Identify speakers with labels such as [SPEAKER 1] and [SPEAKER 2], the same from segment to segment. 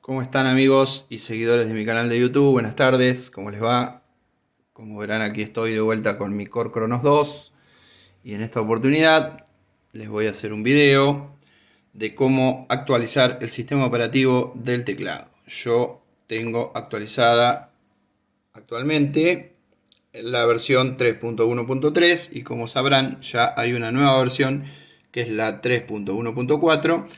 [SPEAKER 1] ¿Cómo están amigos y seguidores de mi canal de YouTube? Buenas tardes, ¿cómo les va? Como verán, aquí estoy de vuelta con mi Core Chronos 2 y en esta oportunidad les voy a hacer un video de cómo actualizar el sistema operativo del teclado. Yo tengo actualizada actualmente la versión 3.1.3 y como sabrán ya hay una nueva versión que es la 3.1.4,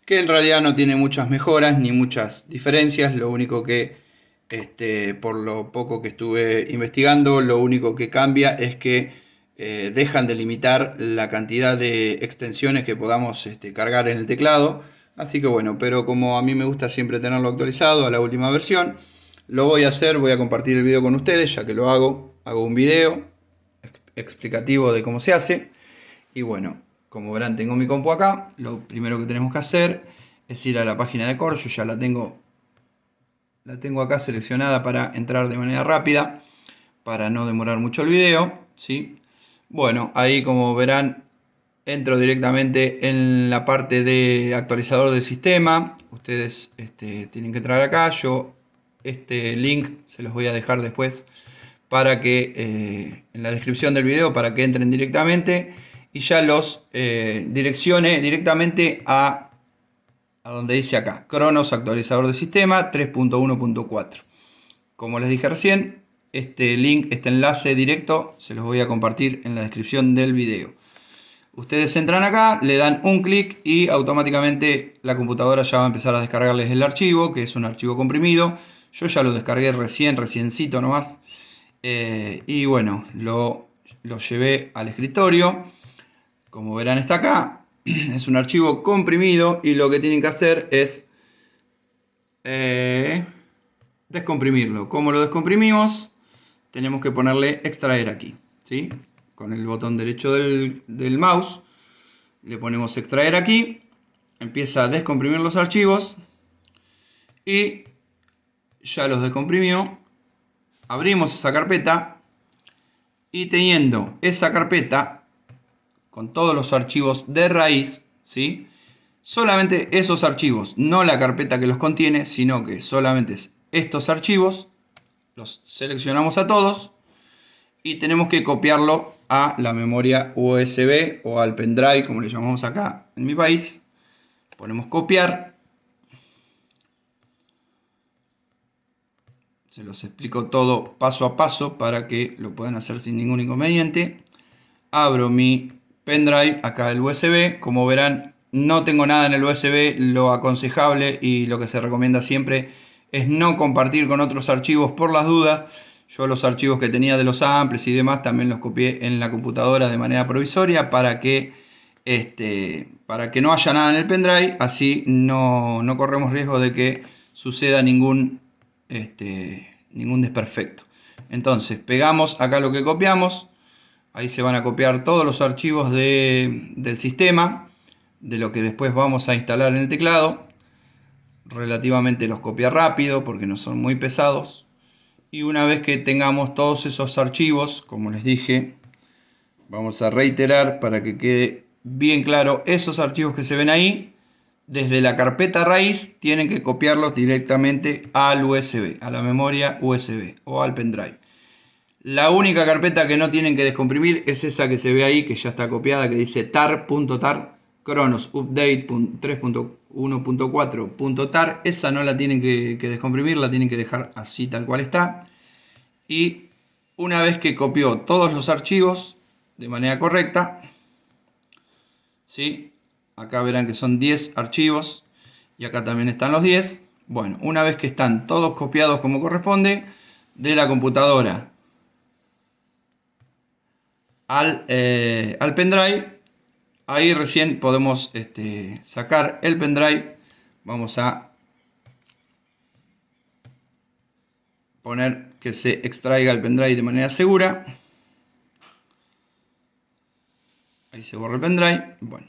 [SPEAKER 1] que en realidad no tiene muchas mejoras ni muchas diferencias. Lo único que, por lo poco que estuve investigando, lo único que cambia es que dejan de limitar la cantidad de extensiones que podamos cargar en el teclado. Así que bueno, pero como a mí me gusta siempre tenerlo actualizado a la última versión, lo voy a hacer, voy a compartir el video con ustedes, ya que lo hago un video explicativo de cómo se hace. Y bueno, como verán, tengo mi compu acá. Lo primero que tenemos que hacer es ir a la página de Core. Yo ya la tengo acá seleccionada para entrar de manera rápida, para no demorar mucho el video, ¿sí? Bueno, ahí como verán, entro directamente en la parte de actualizador del sistema. Ustedes tienen que entrar acá. Yo este link se los voy a dejar después para que en la descripción del video, para que entren directamente y ya los direccione directamente a donde dice acá Chronos actualizador de sistema 3.1.4. Como les dije recién, este link, este enlace directo se los voy a compartir en la descripción del video. Ustedes entran acá, le dan un clic y automáticamente la computadora ya va a empezar a descargarles el archivo, que es un archivo comprimido. Yo ya lo descargué reciencito nomás. Y bueno, lo llevé al escritorio. Como verán, está acá. Es un archivo comprimido y lo que tienen que hacer es descomprimirlo. ¿Cómo lo descomprimimos? Tenemos que ponerle extraer aquí, ¿sí? Con el botón derecho del mouse le ponemos extraer aquí. Empieza a descomprimir los archivos y ya los descomprimió. Abrimos esa carpeta y teniendo esa carpeta con todos los archivos de raíz, ¿sí? Solamente esos archivos, no la carpeta que los contiene, sino que solamente estos archivos, los seleccionamos a todos y tenemos que copiarlo a la memoria USB o al pendrive, como le llamamos acá en mi país. Ponemos copiar. Se los explico todo paso a paso para que lo puedan hacer sin ningún inconveniente. Abro mi pendrive, acá el USB. Como verán, no tengo nada en el USB. Lo aconsejable y lo que se recomienda siempre es no compartir con otros archivos por las dudas. Yo los archivos que tenía de los samples y demás también los copié en la computadora de manera provisoria para que no haya nada en el pendrive. Así no corremos riesgo de que suceda ningún desperfecto. Entonces pegamos acá lo que copiamos. Ahí se van a copiar todos los archivos del sistema, de lo que después vamos a instalar en el teclado. Relativamente los copia rápido porque no son muy pesados. Y una vez que tengamos todos esos archivos, como les dije, vamos a reiterar para que quede bien claro, esos archivos que se ven ahí, desde la carpeta raíz tienen que copiarlos directamente al USB, a la memoria USB o al pendrive. La única carpeta que no tienen que descomprimir es esa que se ve ahí, que ya está copiada, que dice tar.tar, Chronos Update 3.1.4.tar. Esa no la tienen que descomprimir, la tienen que dejar así tal cual está. Y una vez que copió todos los archivos de manera correcta, ¿sí? Acá verán que son 10 archivos y acá también están los 10. Bueno, una vez que están todos copiados como corresponde, de la computadora al pendrive, ahí recién podemos sacar el pendrive. Vamos a poner que se extraiga el pendrive de manera segura. Ahí se borra el pendrive. Bueno.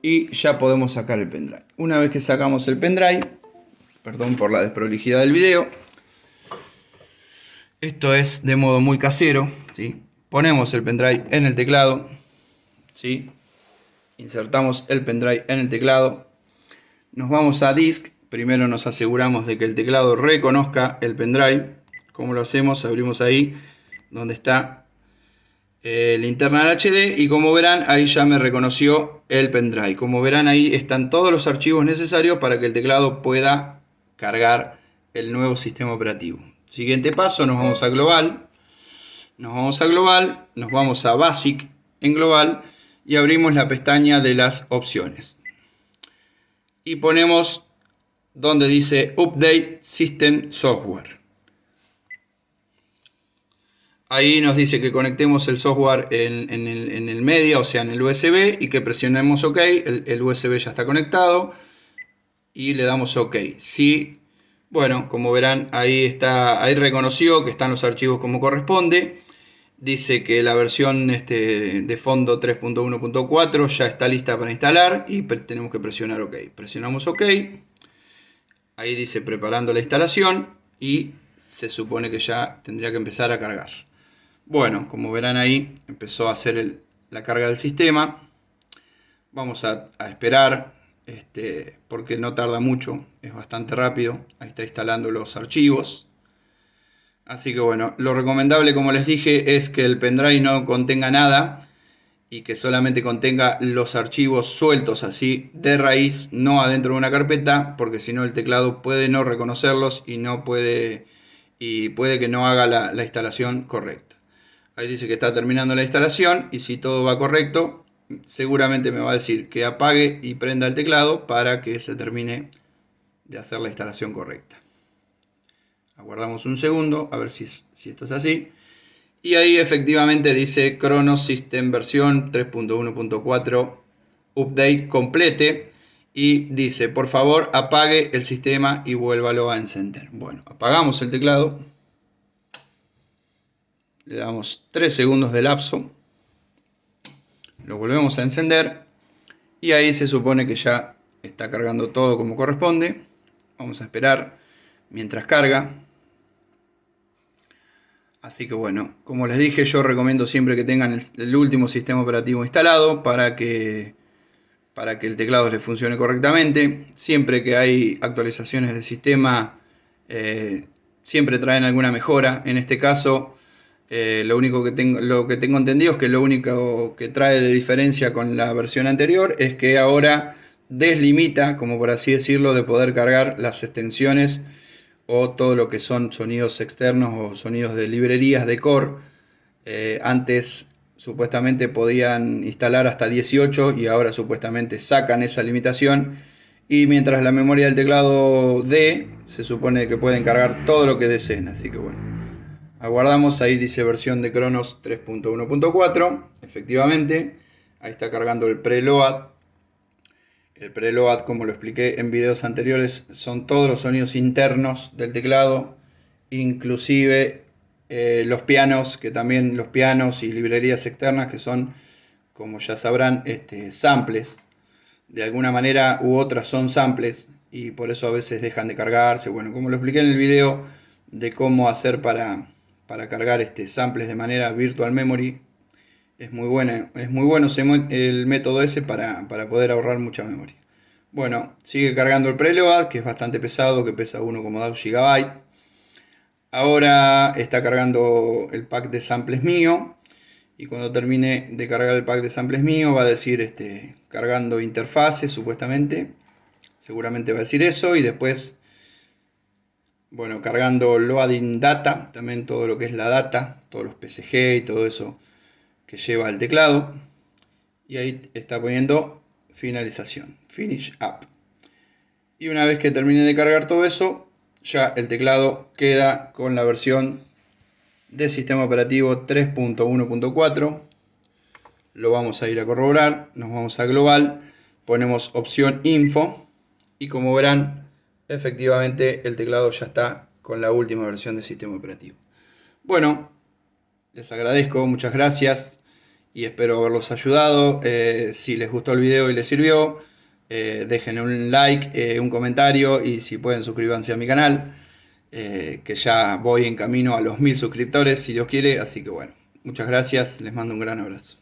[SPEAKER 1] Y ya podemos sacar el pendrive. Una vez que sacamos el pendrive, perdón por la desprolijidad del video, esto es de modo muy casero, ¿sí? Ponemos el pendrive en el teclado, ¿sí? Insertamos el pendrive en el teclado, nos vamos a disk, primero nos aseguramos de que el teclado reconozca el pendrive. ¿Cómo lo hacemos? Abrimos ahí donde está el internal HD y como verán ahí ya me reconoció el pendrive. Como verán ahí están todos los archivos necesarios para que el teclado pueda cargar el nuevo sistema operativo. Siguiente paso, nos vamos a Global. Nos vamos a Basic en Global y abrimos la pestaña de las opciones. Y ponemos donde dice Update System Software. Ahí nos dice que conectemos el software en el media, o sea en el USB, y que presionemos OK. El USB ya está conectado y le damos OK. Sí, bueno, como verán ahí está, ahí reconoció que están los archivos como corresponde. Dice que la versión de fondo 3.1.4 ya está lista para instalar y tenemos que presionar OK. Presionamos OK. Ahí dice preparando la instalación y se supone que ya tendría que empezar a cargar. Bueno, como verán ahí empezó a hacer la carga del sistema. Vamos a esperar porque no tarda mucho, es bastante rápido. Ahí está instalando los archivos. Así que bueno, lo recomendable, como les dije, es que el pendrive no contenga nada y que solamente contenga los archivos sueltos así de raíz, no adentro de una carpeta, porque si no el teclado puede no reconocerlos y puede que no haga la instalación correcta. Ahí dice que está terminando la instalación y si todo va correcto, seguramente me va a decir que apague y prenda el teclado para que se termine de hacer la instalación correcta. Aguardamos un segundo a ver si esto es así. Y ahí efectivamente dice Kronos System versión 3.1.4 Update complete. Y dice, por favor apague el sistema y vuélvalo a encender. Bueno, apagamos el teclado. Le damos 3 segundos de lapso. Lo volvemos a encender. Y ahí se supone que ya está cargando todo como corresponde. Vamos a esperar mientras carga. Así que bueno, como les dije, yo recomiendo siempre que tengan el último sistema operativo instalado para que el teclado les funcione correctamente. Siempre que hay actualizaciones de sistema, siempre traen alguna mejora. En este caso, lo que tengo entendido es que lo único que trae de diferencia con la versión anterior es que ahora deslimita, como por así decirlo, de poder cargar las extensiones o todo lo que son sonidos externos o sonidos de librerías de core. Antes supuestamente podían instalar hasta 18 y ahora supuestamente sacan esa limitación. Y mientras la memoria del teclado dé, se supone que pueden cargar todo lo que deseen. Así que bueno, aguardamos. Ahí dice versión de Kronos 3.1.4. Efectivamente, ahí está cargando el preload. El preload, como lo expliqué en videos anteriores, son todos los sonidos internos del teclado, inclusive los pianos, que también los pianos y librerías externas que son, como ya sabrán, samples. De alguna manera u otra son samples y por eso a veces dejan de cargarse. Bueno, como lo expliqué en el video de cómo hacer para cargar samples de manera virtual memory, es muy bueno el método ese para poder ahorrar mucha memoria. Bueno, sigue cargando el preload, que es bastante pesado, que pesa 1,2 GB. Ahora está cargando el pack de samples mío. Y cuando termine de cargar el pack de samples mío, va a decir cargando interfaces, supuestamente. Seguramente va a decir eso. Y después, bueno, cargando loading data, también todo lo que es la data, todos los PSG y todo eso que lleva el teclado. Y ahí está poniendo finalización, finish up. Y una vez que termine de cargar todo eso, ya el teclado queda con la versión de sistema operativo 3.1.4. Lo vamos a ir a corroborar. Nos vamos a global, ponemos opción info y como verán, efectivamente el teclado ya está con la última versión de sistema operativo. Bueno, les agradezco, muchas gracias y espero haberlos ayudado. Si les gustó el video y les sirvió, dejen un like, un comentario y si pueden suscríbanse a mi canal, que ya voy en camino a los 1000 suscriptores si Dios quiere. Así que bueno, muchas gracias, les mando un gran abrazo.